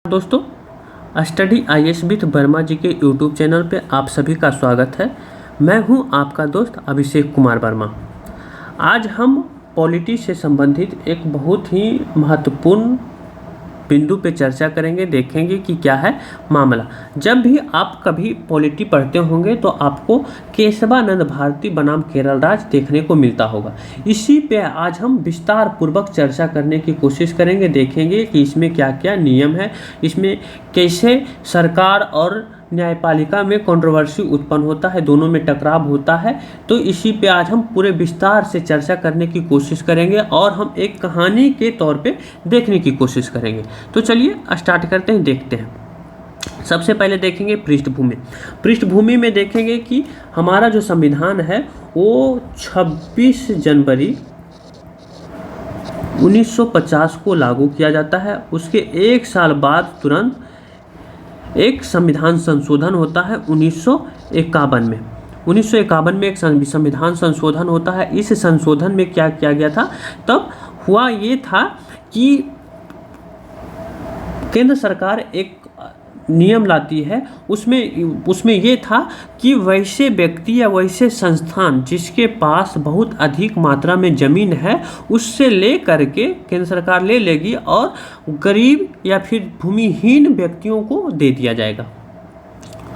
दोस्तों, study IAS with Verma जी के YouTube channel पे आप सभी का स्वागत है। मैं हूं आपका दोस्त अभिषेक कुमार वर्मा। आज हम पॉलिटी से संबंधित एक बहुत ही महत्वपूर्ण बिंदु पे चर्चा करेंगे, देखेंगे कि क्या है मामला। जब भी आप कभी पॉलिटी पढ़ते होंगे तो आपको केशवानंद भारती बनाम केरल राज देखने को मिलता होगा। इसी पे आज हम विस्तार पूर्वक चर्चा करने की कोशिश करेंगे, देखेंगे कि इसमें क्या क्या नियम है, इसमें कैसे सरकार और न्यायपालिका में कंट्रोवर्सी उत्पन्न होता है, दोनों में टकराव होता है। तो इसी पे आज हम पूरे विस्तार से चर्चा करने की कोशिश करेंगे और हम एक कहानी के तौर पे देखने की कोशिश करेंगे। तो चलिए स्टार्ट करते हैं, देखते हैं। सबसे पहले देखेंगे पृष्ठभूमि में देखेंगे कि हमारा जो संविधान है वो 26 जनवरी 1950 को लागू किया जाता है। उसके एक साल बाद तुरंत एक संविधान संशोधन होता है 1951 में। 1951 में एक संविधान संशोधन होता है। इस संशोधन में क्या किया गया था, तब हुआ ये था कि केंद्र सरकार एक नियम लाती है। उसमें ये था कि वैसे व्यक्ति या वैसे संस्थान जिसके पास बहुत अधिक मात्रा में ज़मीन है उससे ले करके केंद्र सरकार ले लेगी और गरीब या फिर भूमिहीन व्यक्तियों को दे दिया जाएगा।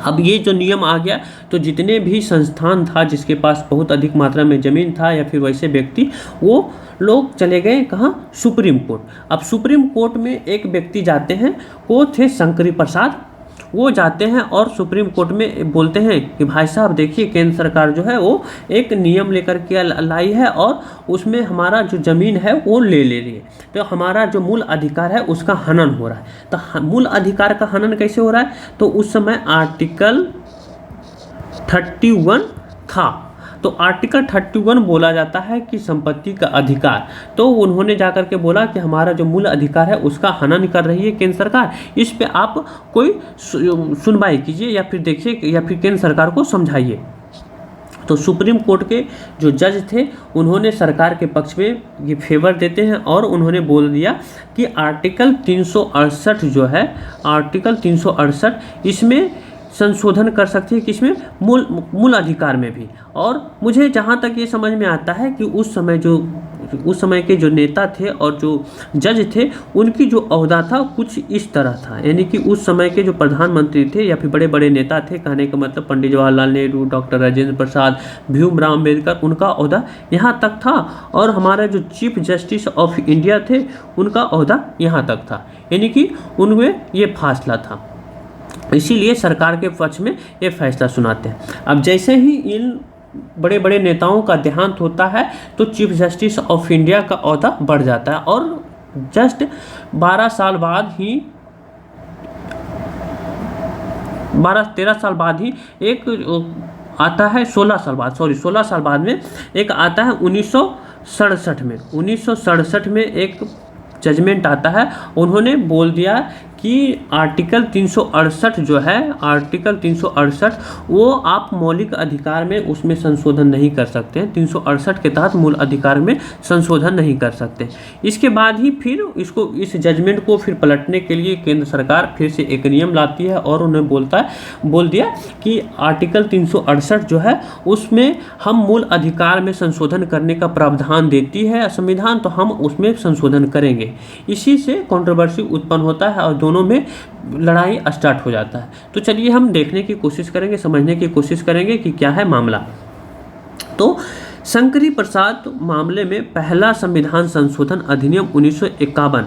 अब ये जो नियम आ गया तो जितने भी संस्थान था जिसके पास बहुत अधिक मात्रा में ज़मीन था या फिर वैसे व्यक्ति, वो लोग चले गए कहाँ, सुप्रीम कोर्ट। अब सुप्रीम कोर्ट में एक व्यक्ति जाते हैं, वो थे शंकरी प्रसाद। वो जाते हैं और सुप्रीम कोर्ट में बोलते हैं कि भाई साहब देखिए, केंद्र सरकार जो है वो एक नियम लेकर के लाई है और उसमें हमारा जो ज़मीन है वो ले रही है, तो हमारा जो मूल अधिकार है उसका हनन हो रहा है। तो मूल अधिकार का हनन कैसे हो रहा है, तो उस समय आर्टिकल 31 था। तो आर्टिकल 31 बोला जाता है कि संपत्ति का अधिकार। तो उन्होंने जाकर के बोला कि हमारा जो मूल अधिकार है उसका हनन कर रही है केंद्र सरकार, इस पे आप कोई सुनवाई कीजिए या फिर देखिए या फिर केंद्र सरकार को समझाइए। तो सुप्रीम कोर्ट के जो जज थे उन्होंने सरकार के पक्ष में ये फेवर देते हैं और उन्होंने बोल दिया कि आर्टिकल 368 जो है, आर्टिकल 368 इसमें संशोधन कर सकते हैं, किसमें, मूल अधिकार में भी। और मुझे जहाँ तक ये समझ में आता है कि उस समय के जो नेता थे और जो जज थे उनकी जो ओहदा था कुछ इस तरह था, यानी कि उस समय के जो प्रधानमंत्री थे या फिर बड़े बड़े नेता थे, कहने का मतलब पंडित जवाहरलाल नेहरू, डॉक्टर राजेंद्र प्रसाद, भीमराव अम्बेडकर, उनका ओहदा यहाँ तक था। और हमारा जो चीफ जस्टिस ऑफ इंडिया थे उनका ओहदा यहाँ तक था, यानी कि उनमें ये फासला था। इसीलिए सरकार के पक्ष में ये फैसला सुनाते हैं। अब जैसे ही इन बड़े बड़े नेताओं का देहांत होता है तो चीफ जस्टिस ऑफ इंडिया का ओहदा बढ़ जाता है और जस्ट 13 साल बाद ही एक आता है, 16 साल बाद में एक आता है 1967 में एक जजमेंट आता है। उन्होंने बोल दिया कि आर्टिकल 368 जो है, आर्टिकल 368 वो आप मौलिक अधिकार में उसमें संशोधन नहीं कर सकते हैं। 368 के तहत मूल अधिकार में संशोधन नहीं कर सकते। इसके बाद ही फिर इस जजमेंट को फिर पलटने के लिए केंद्र सरकार फिर से एक नियम लाती है और उन्हें बोल दिया कि आर्टिकल 368 जो है उसमें हम मूल अधिकार में संशोधन करने का प्रावधान देती है संविधान, तो हम उसमें संशोधन करेंगे। इसी से कंट्रोवर्सी उत्पन्न होता है और दोनों में लड़ाई स्टार्ट हो जाता है। तो चलिए हम देखने की कोशिश करेंगे, समझने की कोशिश करेंगे कि क्या है मामला। तो शंकरी प्रसाद मामले में पहला संविधान संशोधन अधिनियम 1951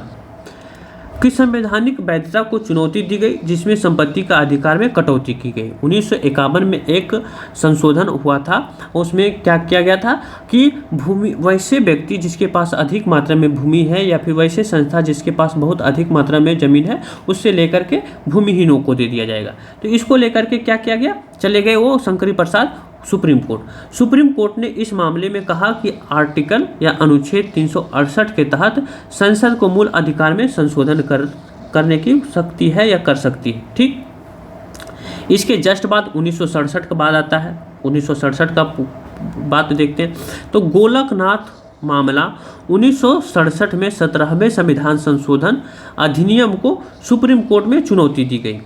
की संवैधानिक वैधता को चुनौती दी गई, जिसमें संपत्ति का अधिकार में कटौती की गई। 1951 में एक संशोधन हुआ था, उसमें क्या किया गया था कि वैसे व्यक्ति जिसके पास अधिक मात्रा में भूमि है या फिर वैसे संस्था जिसके पास बहुत अधिक मात्रा में ज़मीन है उससे लेकर के भूमिहीनों को दे दिया जाएगा। तो इसको लेकर के क्या किया गया, चले गए वो शंकरी प्रसाद सुप्रीम कोर्ट ने इस मामले में कहा कि आर्टिकल या अनुच्छेद 368 के तहत संसद को मूल अधिकार में संशोधन करने की शक्ति है या कर सकती है। ठीक, इसके जस्ट बाद 1967 का बाद आता है। 1967 का बात देखते हैं तो गोलकनाथ मामला 1967 में 17वें संविधान संशोधन अधिनियम को सुप्रीम कोर्ट में चुनौती दी गई।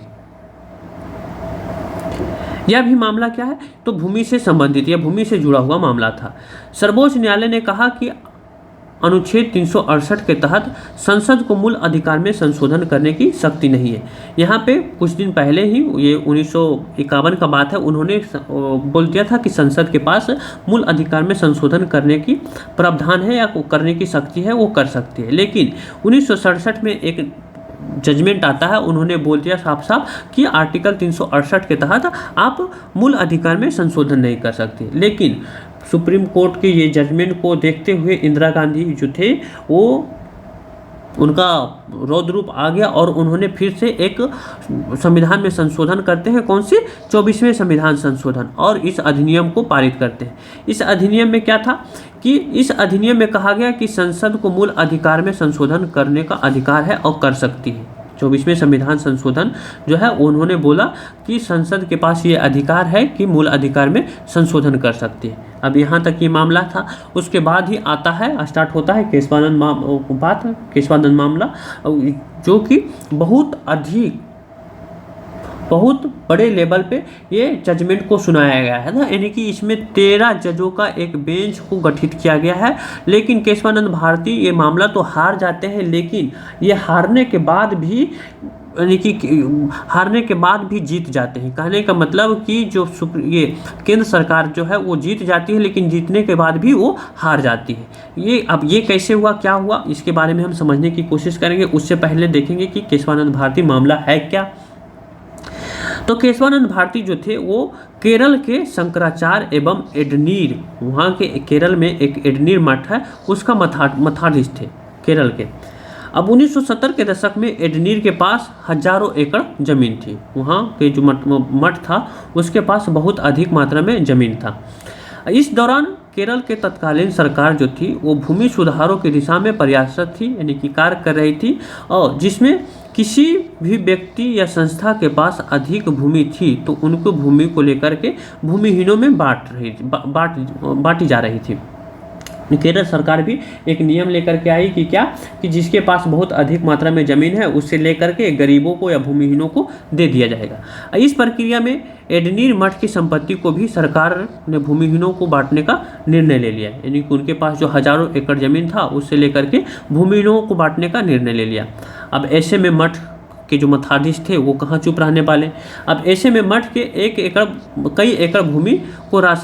यह भी मामला क्या है, तो भूमि से संबंधित या भूमि से जुड़ा हुआ मामला था। सर्वोच्च न्यायालय ने कहा कि अनुच्छेद 368 के तहत संसद को मूल अधिकार में संशोधन करने की शक्ति नहीं है। यहाँ पे कुछ दिन पहले ही, ये 1951 का बात है, उन्होंने बोल दिया था कि संसद के पास मूल अधिकार में संशोधन करने की प्रावधान है या करने की शक्ति है, वो कर सकती है। लेकिन 1967 में एक जजमेंट आता है, उन्होंने बोल दिया साफ साफ कि आर्टिकल 368 के तहत आप मूल अधिकार में संशोधन नहीं कर सकते। लेकिन सुप्रीम कोर्ट के ये जजमेंट को देखते हुए इंदिरा गांधी जो थे वो उनका रौद्र रूप आ गया और उन्होंने फिर से एक संविधान में संशोधन करते हैं। कौन सी? 24वें संविधान संशोधन, और इस अधिनियम को पारित करते हैं। इस अधिनियम में क्या था कि इस अधिनियम में कहा गया कि संसद को मूल अधिकार में संशोधन करने का अधिकार है और कर सकती है। 24वें संविधान संशोधन जो है उन्होंने बोला कि संसद के पास ये अधिकार है कि मूल अधिकार में संशोधन कर सकती है। अब यहाँ तक ये मामला था। उसके बाद ही आता है, स्टार्ट होता है केशवानंद मामला, जो कि बहुत बड़े लेवल पे ये जजमेंट को सुनाया गया है ना, यानी कि इसमें 13 जजों का एक बेंच को गठित किया गया है। लेकिन केशवानंद भारती ये मामला तो हार जाते हैं, लेकिन ये हारने के बाद भी जीत जाते हैं। कहने का मतलब कि जो ये केंद्र सरकार जो है वो जीत जाती है, लेकिन जीतने के बाद भी वो हार जाती है। अब ये कैसे हुआ, क्या हुआ, इसके बारे में हम समझने की कोशिश करेंगे। उससे पहले देखेंगे कि केशवानंद भारती मामला है क्या। तो केशवानंद भारती जो थे वो केरल के शंकराचार्य एवं एडनीर, वहाँ के केरल में एक एडनीर मठ है, उसका मठाधीश थे केरल के। अब 1970 के दशक में एडनीर के पास हजारों एकड़ जमीन थी। वहाँ के जो मठ था उसके पास बहुत अधिक मात्रा में जमीन था। इस दौरान केरल के तत्कालीन सरकार जो थी वो भूमि सुधारों की दिशा में प्रयासरत थी, यानी कि कार्य कर रही थी, और जिसमें किसी भी व्यक्ति या संस्था के पास अधिक भूमि थी तो उनको भूमि को लेकर के भूमिहीनों में बांटी जा रही थी। केरल सरकार भी एक नियम लेकर के आई कि क्या, कि जिसके पास बहुत अधिक मात्रा में ज़मीन है उससे लेकर के गरीबों को या भूमिहीनों को दे दिया जाएगा। इस प्रक्रिया में एडनीर मठ की संपत्ति को भी सरकार ने भूमिहीनों को बांटने का निर्णय ले लिया, यानी कि उनके पास जो हजारों एकड़ ज़मीन था उससे लेकर के भूमिहीनों को बांटने का निर्णय ले लिया। अब ऐसे में मठ के जो मठाधीश थे वो कहाँ चुप रहने वाले। अब ऐसे में मठ के कई एकड़ भूमि को राज्य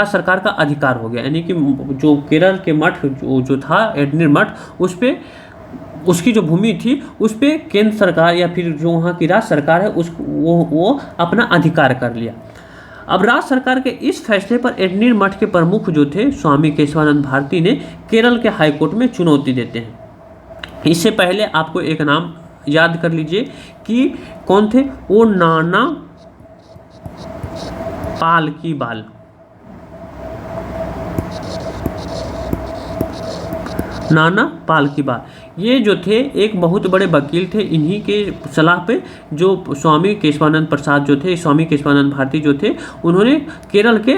सरकार का अधिकार हो गया, यानी कि जो केरल के मठ जो था एडनीर मठ, उस पे उसकी जो भूमि थी उस पे केंद्र सरकार या फिर जो वहाँ की राज्य सरकार है वो अपना अधिकार कर लिया। अब राज्य सरकार के इस फैसले पर एडनीर मठ के प्रमुख जो थे स्वामी केशवानंद भारती ने केरल के हाईकोर्ट में चुनौती देते हैं। इससे पहले आपको एक नाम याद कर लीजिए कि कौन थे वो, नाना पालकीबाल। नाना पालकीबाल ये जो थे एक बहुत बड़े वकील थे। इन्हीं के सलाह पे जो स्वामी केशवानंद प्रसाद जो थे, स्वामी केशवानंद भारती जो थे, उन्होंने केरल के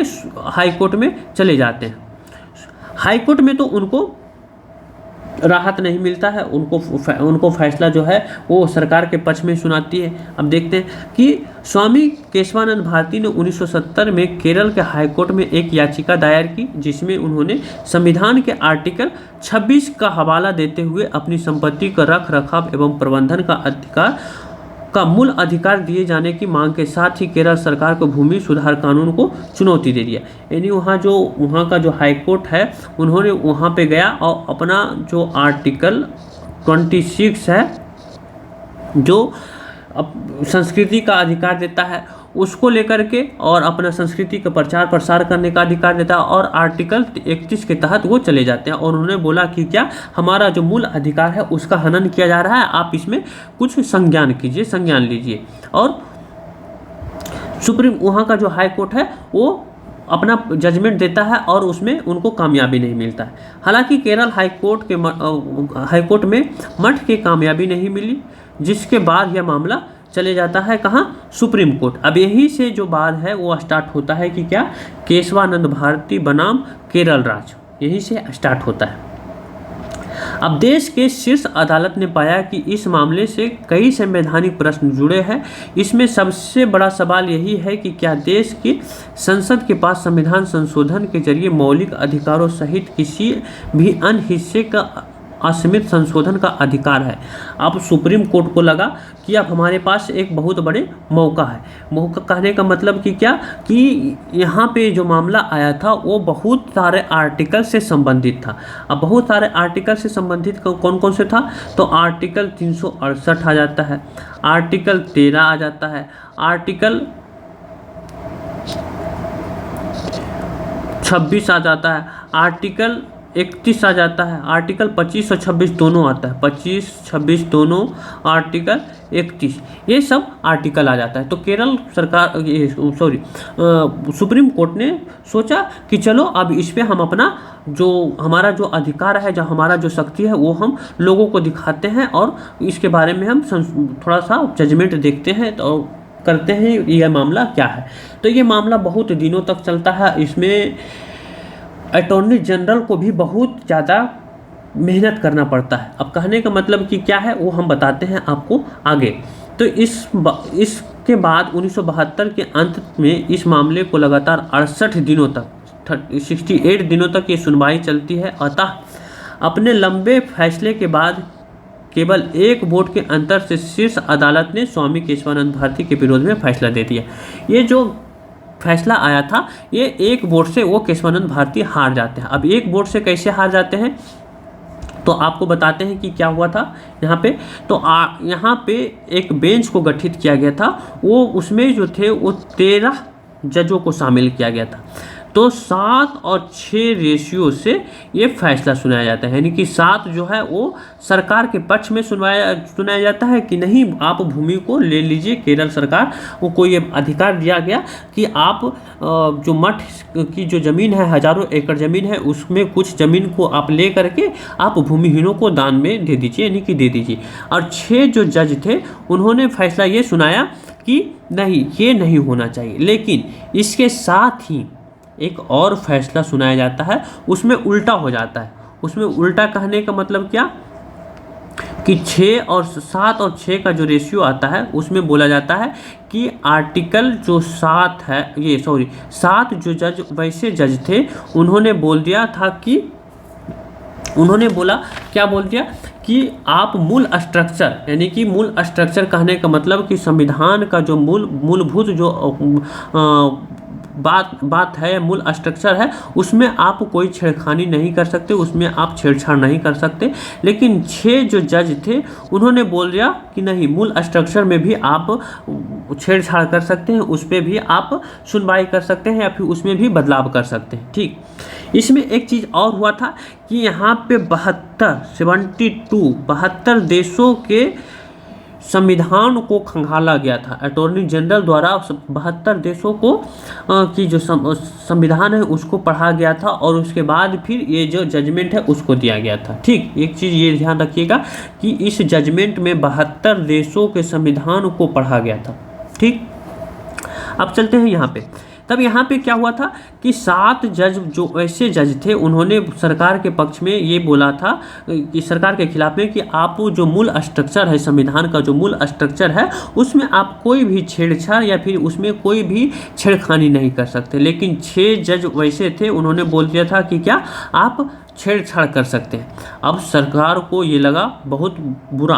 हाई कोर्ट में चले जाते हैं। हाई कोर्ट में तो उनको राहत नहीं मिलता है, उनको फैसला जो है वो सरकार के पक्ष में सुनाती है। अब देखते हैं कि स्वामी केशवानंद भारती ने 1970 में केरल के हाईकोर्ट में एक याचिका दायर की, जिसमें उन्होंने संविधान के आर्टिकल 26 का हवाला देते हुए अपनी संपत्ति का रख रखाव एवं प्रबंधन का मूल अधिकार दिए जाने की मांग के साथ ही केरल सरकार को भूमि सुधार कानून को चुनौती दे दिया। यानी वहाँ का जो हाई कोर्ट है उन्होंने वहाँ पे गया और अपना जो आर्टिकल 26 है जो संस्कृति का अधिकार देता है उसको लेकर के और अपना संस्कृति का प्रचार प्रसार करने का अधिकार देता है, और आर्टिकल 31 के तहत वो चले जाते हैं। और उन्होंने बोला कि क्या हमारा जो मूल अधिकार है उसका हनन किया जा रहा है, आप इसमें कुछ संज्ञान लीजिए। और वहाँ का जो हाई कोर्ट है वो अपना जजमेंट देता है और उसमें उनको कामयाबी नहीं मिलता है। हालांकि केरल हाई कोर्ट में मठ की कामयाबी नहीं मिली, जिसके बाद यह मामला चले जाता है कहाँ, सुप्रीम कोर्ट। अब यही से जो बात है वो स्टार्ट होता है कि क्या, केशवानंद भारती बनाम केरल राज्य, यही से स्टार्ट होता है। अब देश के शीर्ष अदालत ने पाया कि इस मामले से कई संवैधानिक प्रश्न जुड़े हैं। इसमें सबसे बड़ा सवाल यही है कि क्या देश की संसद के पास संविधान संशोधन के जरिए मौलिक अधिकारों सहित किसी भी अन्य हिस्से का असीमित संशोधन का अधिकार है। अब सुप्रीम कोर्ट को लगा कि अब हमारे पास एक बहुत बड़े मौका है। मौका कहने का मतलब कि क्या, कि यहाँ पे जो मामला आया था वो बहुत सारे आर्टिकल से संबंधित था। अब बहुत सारे आर्टिकल से संबंधित कौन कौन से था, तो आर्टिकल 368 आ जाता है, आर्टिकल 13 आ जाता है, आर्टिकल 26 आ जाता है, आर्टिकल 31 आ जाता है, आर्टिकल 25 और 26 दोनों आता है, 25 26 दोनों, आर्टिकल 31, ये सब आर्टिकल आ जाता है। तो केरल सरकार सुप्रीम कोर्ट ने सोचा कि चलो अब इस पर हम अपना जो हमारा जो अधिकार है, जो हमारा जो शक्ति है वो हम लोगों को दिखाते हैं और इसके बारे में हम थोड़ा सा जजमेंट देखते हैं तो करते हैं यह मामला क्या है। तो ये मामला बहुत दिनों तक चलता है। इसमें अटॉर्नी जनरल को भी बहुत ज़्यादा मेहनत करना पड़ता है। अब कहने का मतलब कि क्या है वो हम बताते हैं आपको आगे। तो इसके बाद 1972 के अंत में इस मामले को लगातार 68 दिनों तक 68 दिनों तक ये सुनवाई चलती है। अतः अपने लंबे फैसले के बाद केवल एक वोट के अंतर से शीर्ष अदालत ने स्वामी केशवानंद भारती के विरोध में फैसला दे दिया। ये जो फैसला आया था ये एक वोट से वो केशवानंद भारती हार जाते हैं। अब एक वोट से कैसे हार जाते हैं तो आपको बताते हैं कि क्या हुआ था यहाँ पे। तो यहाँ पे एक बेंच को गठित किया गया था, वो उसमें जो थे वो 13 जजों को शामिल किया गया था। तो 7 और 6 रेशियो से ये फैसला सुनाया जाता है, यानी कि 7 जो है वो सरकार के पक्ष में सुनाया जाता है कि नहीं आप भूमि को ले लीजिए। केरल सरकार को ये अधिकार दिया गया कि आप जो मठ की जो ज़मीन है, हज़ारों एकड़ ज़मीन है, उसमें कुछ ज़मीन को आप ले करके आप भूमिहीनों को दान में दे दीजिए, यानी कि दे दीजिए। और 6 जो जज थे उन्होंने फैसला ये सुनाया कि नहीं ये नहीं होना चाहिए। लेकिन इसके साथ ही एक और फैसला सुनाया जाता है, उसमें उल्टा हो जाता है। उसमें उल्टा कहने का मतलब क्या कि 7 और 6 का जो रेशियो आता है उसमें बोला जाता है कि आर्टिकल जो 7 है, 7 जो जज वैसे जज थे उन्होंने बोल दिया था कि क्या बोल दिया कि आप मूल स्ट्रक्चर, यानी कि मूल स्ट्रक्चर कहने का मतलब कि संविधान का जो मूलभूत जो बात है, मूल स्ट्रक्चर है, उसमें आप कोई छेड़खानी नहीं कर सकते, उसमें आप छेड़छाड़ नहीं कर सकते। लेकिन 6 जो जज थे उन्होंने बोल दिया कि नहीं, मूल स्ट्रक्चर में भी आप छेड़छाड़ कर सकते हैं, उस पर भी आप सुनवाई कर सकते हैं या फिर उसमें भी बदलाव कर सकते हैं। ठीक, इसमें एक चीज़ और हुआ था कि यहाँ पे 72 देशों के संविधान को खंगाला गया था। अटॉर्नी जनरल द्वारा 72 देशों को की जो संविधान है उसको पढ़ा गया था और उसके बाद फिर ये जो जजमेंट है उसको दिया गया था। ठीक, एक चीज़ ये ध्यान रखिएगा कि इस जजमेंट में 72 देशों के संविधान को पढ़ा गया था। ठीक, अब चलते हैं यहाँ पे। तब यहाँ पे क्या हुआ था कि 7 जज जो ऐसे जज थे उन्होंने सरकार के पक्ष में ये बोला था कि सरकार के खिलाफ में कि आप जो मूल स्ट्रक्चर है, संविधान का जो मूल स्ट्रक्चर है उसमें आप कोई भी छेड़छाड़ या फिर उसमें कोई भी छेड़खानी नहीं कर सकते। लेकिन 6 जज वैसे थे, उन्होंने बोल दिया था कि क्या आप छेड़छाड़ कर सकते हैं। अब सरकार को ये लगा बहुत बुरा।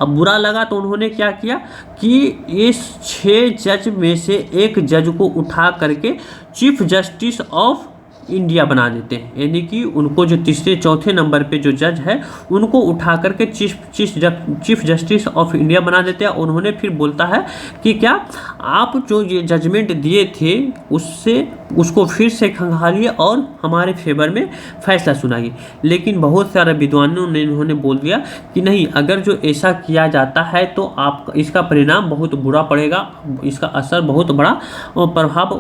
अब बुरा लगा तो उन्होंने क्या किया कि इस 6 जज में से एक जज को उठा करके चीफ जस्टिस ऑफ इंडिया बना देते हैं, यानी कि उनको जो तीसरे चौथे नंबर पे जो जज है उनको उठा करके चीफ जस्टिस ऑफ इंडिया बना देते हैं। उन्होंने फिर बोलता है कि क्या आप जो ये जजमेंट दिए थे उसको फिर से खंगालिए और हमारे फेवर में फैसला सुनाइए। लेकिन बहुत सारे विद्वानों ने उन्होंने बोल दिया कि नहीं, अगर जो ऐसा किया जाता है तो आप इसका परिणाम बहुत बुरा पड़ेगा, इसका असर बहुत बड़ा प्रभाव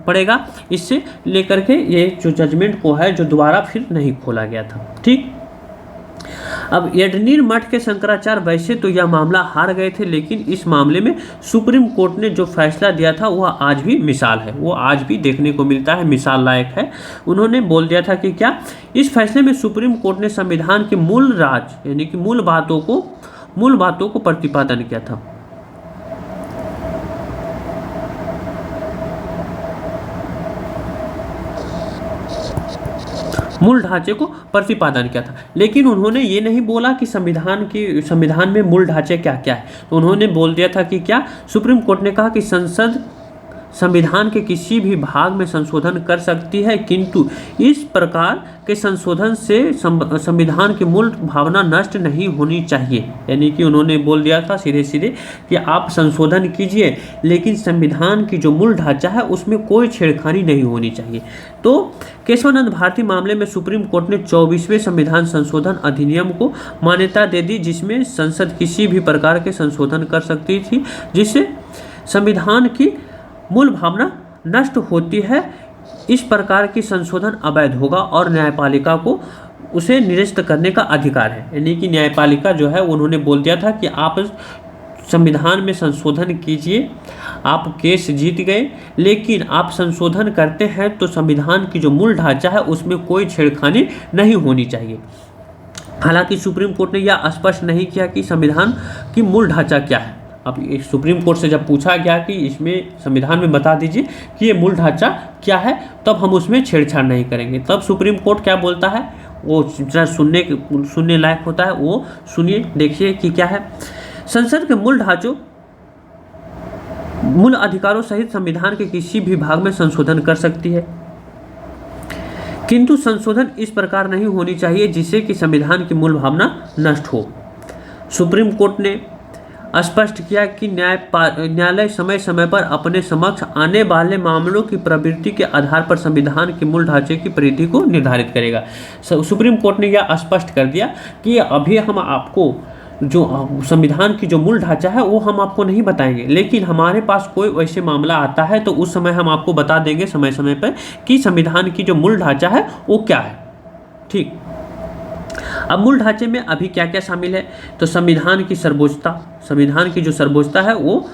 पड़ेगा। इससे लेकर के ये जो जजमेंट को है जो दोबारा फिर नहीं खोला गया था। ठीक, अब यडनीर मठ के शंकराचार्य वैसे तो यह मामला हार गए थे, लेकिन इस मामले में सुप्रीम कोर्ट ने जो फैसला दिया था वह आज भी मिसाल है, वो आज भी देखने को मिलता है, मिसाल लायक है। उन्होंने बोल दिया था कि क्या, इस फैसले में सुप्रीम कोर्ट ने संविधान के मूल राज यानी कि मूल बातों को प्रतिपादन किया था। मूल ढांचे को प्रतिपादन किया था, लेकिन उन्होंने ये नहीं बोला कि संविधान में मूल ढांचे क्या क्या है। तो उन्होंने बोल दिया था कि क्या, सुप्रीम कोर्ट ने कहा कि संसद संविधान के किसी भी भाग में संशोधन कर सकती है, किंतु इस प्रकार के संशोधन से संविधान की मूल भावना नष्ट नहीं होनी चाहिए। यानी कि उन्होंने बोल दिया था सीधे सीधे कि आप संशोधन कीजिए, लेकिन संविधान की जो मूल ढांचा है उसमें कोई छेड़खानी नहीं होनी चाहिए। तो केशवानंद भारती मामले में सुप्रीम कोर्ट ने 24वें संविधान संशोधन अधिनियम को मान्यता दे दी, जिसमें संसद किसी भी प्रकार के संशोधन कर सकती थी जिससे संविधान की मूल भावना नष्ट होती है। इस प्रकार की संशोधन अवैध होगा और न्यायपालिका को उसे निरस्त करने का अधिकार है। यानी कि न्यायपालिका जो है उन्होंने बोल दिया था कि आप संविधान में संशोधन कीजिए, आप केस जीत गए, लेकिन आप संशोधन करते हैं तो संविधान की जो मूल ढांचा है उसमें कोई छेड़खानी नहीं होनी चाहिए। हालांकि सुप्रीम कोर्ट ने यह स्पष्ट नहीं किया कि संविधान की मूल ढांचा क्या है। अब सुप्रीम कोर्ट से जब पूछा गया कि इसमें संविधान में बता दीजिए कि ये मूल ढांचा क्या है, तब हम उसमें छेड़छाड़ नहीं करेंगे। तब सुप्रीम कोर्ट क्या बोलता है वो जरा सुनने लायक होता है, वो सुनिए, देखिए कि क्या है। संसद के मूल अधिकारों सहित संविधान के किसी भी भाग में संशोधन कर सकती है, किंतु संशोधन इस प्रकार नहीं होनी चाहिए जिससे कि संविधान की मूल भावना नष्ट हो। सुप्रीम कोर्ट ने स्पष्ट किया कि न्यायालय समय समय पर अपने समक्ष आने वाले मामलों की प्रवृत्ति के आधार पर संविधान के मूल ढांचे की परिधि को निर्धारित करेगा। सुप्रीम कोर्ट ने यह स्पष्ट कर दिया कि अभी हम आपको जो संविधान की जो मूल ढांचा है वो हम आपको नहीं बताएंगे, लेकिन हमारे पास कोई वैसे मामला आता है तो उस समय हम आपको बता देंगे समय समय पर कि संविधान की जो मूल ढांचा है वो क्या है। ठीक, अब मूल ढांचे में अभी क्या क्या शामिल है, तो संविधान की जो सर्वोच्चता है वो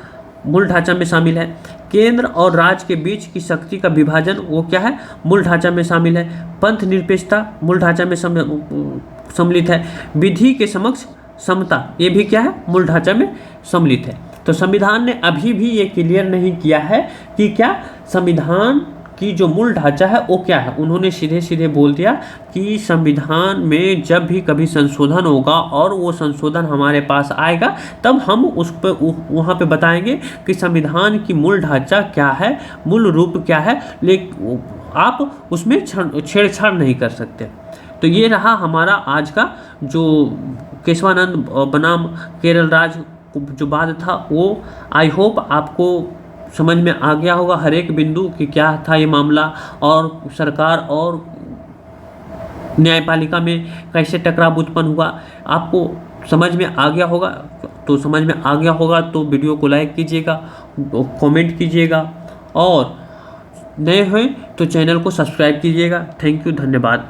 मूल ढांचा में शामिल है। केंद्र और राज्य के बीच की शक्ति का विभाजन वो क्या है, मूल ढांचा में शामिल है। पंथ निरपेक्षता मूल ढांचा में सम्मिलित है। विधि के समक्ष समता ये भी क्या है, मूल ढांचा में सम्मिलित है। तो संविधान ने अभी भी ये क्लियर नहीं किया है कि क्या संविधान की जो मूल ढांचा है वो क्या है। उन्होंने सीधे सीधे बोल दिया कि संविधान में जब भी कभी संशोधन होगा और वो संशोधन हमारे पास आएगा तब हम उस पर वहाँ पे बताएंगे कि संविधान की मूल ढांचा क्या है, मूल रूप क्या है, लेकिन आप उसमें छेड़छाड़ नहीं कर सकते। तो ये रहा हमारा आज का जो केशवानंद बनाम केरल राज जो बात था, वो आई होप आपको समझ में आ गया होगा हर एक बिंदु कि क्या था ये मामला और सरकार और न्यायपालिका में कैसे टकराव उत्पन्न हुआ। आपको समझ में आ गया होगा, तो वीडियो को लाइक कीजिएगा, कमेंट कीजिएगा और नए हैं तो चैनल को सब्सक्राइब कीजिएगा। थैंक यू, धन्यवाद।